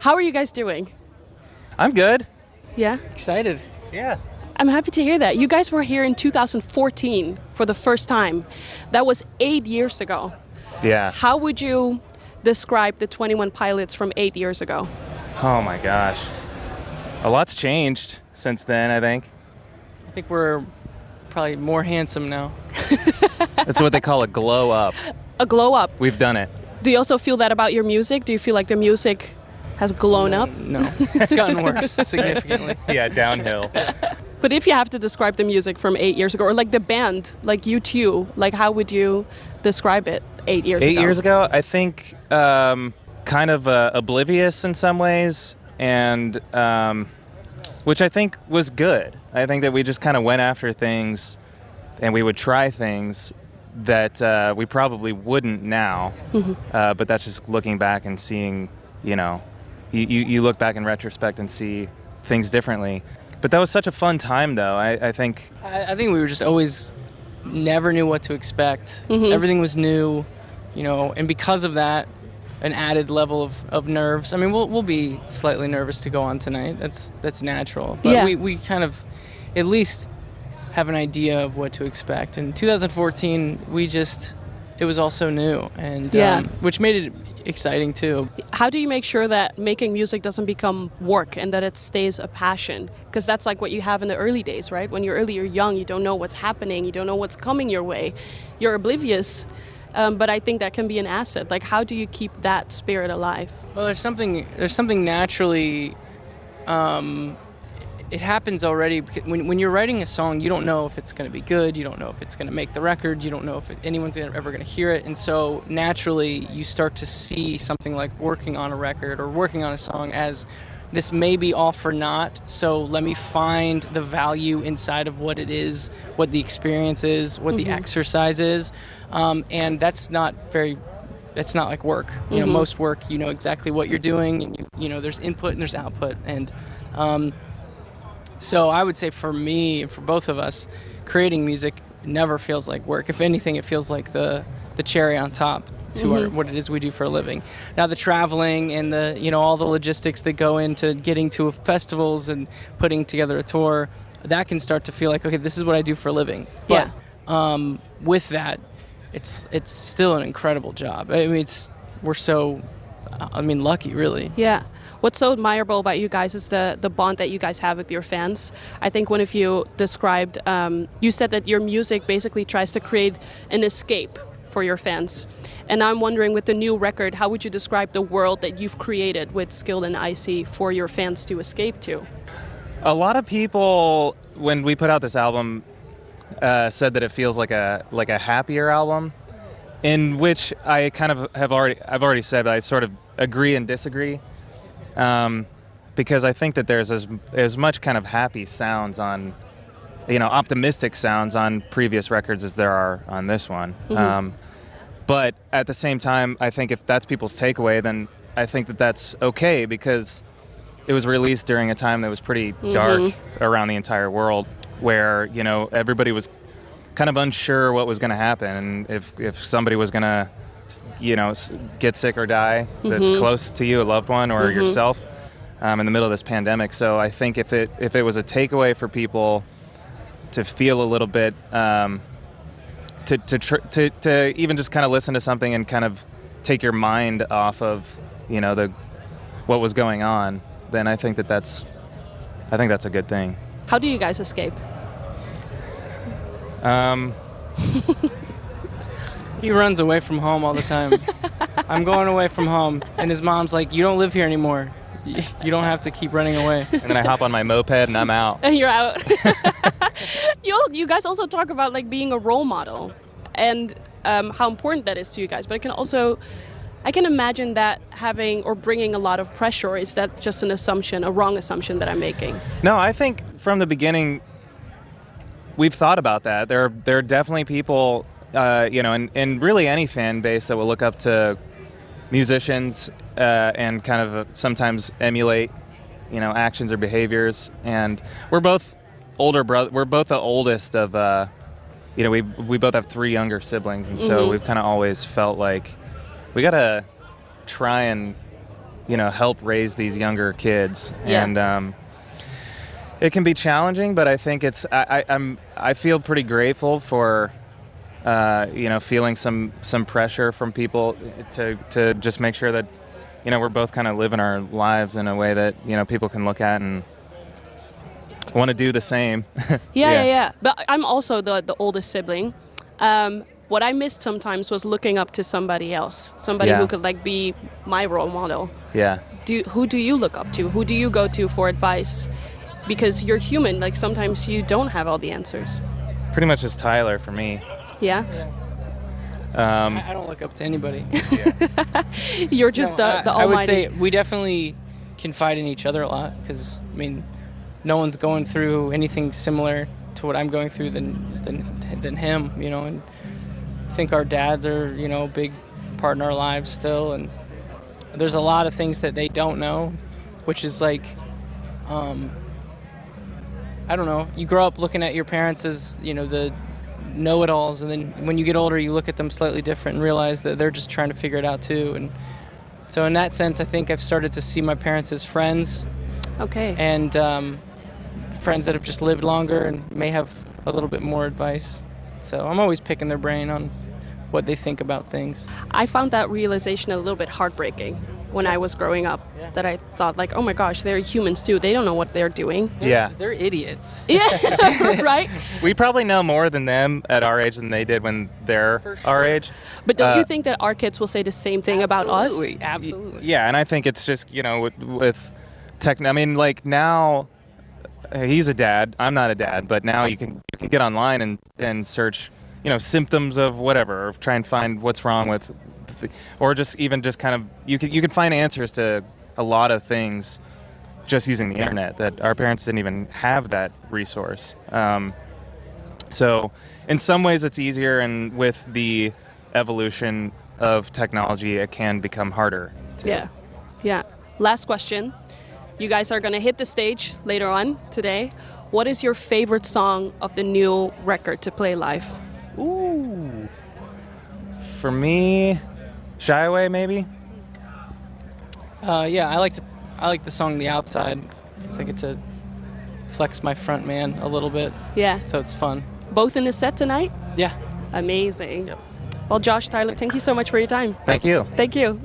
How are you guys doing? I'm good. Yeah? Excited. Yeah. I'm happy to hear that. You guys were here in 2014 for the first time. That was 8 years ago. Yeah. How would you describe the 21 Pilots from 8 years ago? Oh my gosh. A lot's changed since then, I think. I think we're probably more handsome now. That's what they call a glow up. A glow up. We've done it. Do you also feel that about your music? Do you feel like the music has blown up? No, it's gotten worse significantly. Yeah, downhill. But if you have to describe the music from 8 years ago, or like the band, like you two, like how would you describe it 8 years ago? 8 years ago, I think kind of oblivious in some ways, and which I think was good. I think that we just kind of went after things, and we would try things that we probably wouldn't now. But that's just looking back and seeing, you look back in retrospect and see things differently. But that was such a fun time, though. I think we were just always never knew what to expect. Everything was new, and because of that, an added level of nerves. I mean, we'll be slightly nervous to go on tonight. That's natural. But we kind of at least have an idea of what to expect. In 2014, it was all so new, and which made it exciting too. How do you make sure that making music doesn't become work and that it stays a passion? Because that's like what you have in the early days, right? When you're young, you don't know what's happening, you don't know what's coming your way, you're oblivious. But I think that can be an asset. Like, how do you keep that spirit alive? Well, there's something naturally. It happens already. When you're writing a song, you don't know if it's going to be good. You don't know if it's going to make the record. You don't know if anyone's ever going to hear it. And so naturally, you start to see something like working on a record or working on a song as this may be all for naught. So let me find the value inside of what it is, what the experience is, what the exercise is. And that's not like work. Most work, you know exactly what you're doing, and there's input and there's output. And so I would say for me and for both of us, creating music never feels like work. If anything, it feels like the cherry on top to what it is we do for a living. Now the traveling and the all the logistics that go into getting to festivals and putting together a tour, that can start to feel like, okay, this is what I do for a living. But with that, it's still an incredible job. I mean, we're so lucky, really. Yeah. What's so admirable about you guys is the bond that you guys have with your fans. I think one of you described, you said that your music basically tries to create an escape for your fans. And I'm wondering, with the new record, how would you describe the world that you've created with Skilled and Icy for your fans to escape to? a lot of people, when we put out this album, said that it feels like a happier album, in which I kind of I've already said, but I sort of agree and disagree, because I think that there's as much kind of happy sounds on, optimistic sounds on previous records as there are on this one. Mm-hmm. But at the same time, I think if that's people's takeaway, then I think that that's okay, because it was released during a time that was pretty dark around the entire world, where, everybody was kind of unsure what was going to happen, and if somebody was going to, get sick or die that's close to you, a loved one or yourself, in the middle of this pandemic. So I think if it was a takeaway for people to feel a little bit, to even just kind of listen to something and kind of take your mind off of, what was going on, then I think that's a good thing. How do you guys escape? He runs away from home all the time. I'm going away from home, and his mom's like, "You don't live here anymore. You don't have to keep running away." And then I hop on my moped and I'm out. And you're out. You guys also talk about like being a role model and how important that is to you guys. But I can imagine that having or bringing a lot of pressure. Is that just an assumption, a wrong assumption that I'm making? No, I think from the beginning we've thought about that. There are definitely people, and really any fan base that will look up to musicians and kind of sometimes emulate, actions or behaviors. And we're both older brothers. We're both the oldest of, we both have 3 younger siblings, and so we've kind of always felt like we gotta try and help raise these younger kids. Yeah. And it can be challenging, but I think I feel pretty grateful for feeling some pressure from people to just make sure that we're both kind of living our lives in a way that people can look at and want to do the same. Yeah. But I'm also the oldest sibling. What I missed sometimes was looking up to somebody else, somebody who could like be my role model. Yeah. Who do you look up to? Who do you go to for advice? Because you're human. Like sometimes you don't have all the answers. Pretty much just Tyler for me. Yeah. I don't look up to anybody. You're just the almighty. I would say we definitely confide in each other a lot because no one's going through anything similar to what I'm going through than him, and I think our dads are, a big part in our lives still, and there's a lot of things that they don't know, which is like, I don't know, you grow up looking at your parents as, the know-it-alls, and then when you get older, you look at them slightly different and realize that they're just trying to figure it out too, and so in that sense, I think I've started to see my parents as friends. Okay. And friends that have just lived longer and may have a little bit more advice. So I'm always picking their brain on what they think about things. I found that realization a little bit heartbreaking when I was growing up. Yeah. That I thought like, oh my gosh, they're humans too. They don't know what they're doing. They're idiots. Yeah, right? We probably know more than them at our age than they did when they're our age. But don't you think that our kids will say the same thing about us? Absolutely. Yeah, and I think it's just, with tech, like now he's a dad, I'm not a dad, but now you can get online and search, symptoms of whatever, or try and find what's wrong with, or just kind of, you can find answers to a lot of things just using the internet that our parents didn't even have that resource. So in some ways it's easier, and with the evolution of technology, it can become harder. Yeah. Last question. You guys are going to hit the stage later on today. What is your favorite song of the new record to play live? Ooh. For me, Shy Away maybe? Yeah, I like the song The Outside because I get to flex my front man a little bit. Yeah. So it's fun. Both in the set tonight? Yeah. Amazing. Yep. Well, Josh, Tyler, thank you so much for your time. Thank you. Thank you.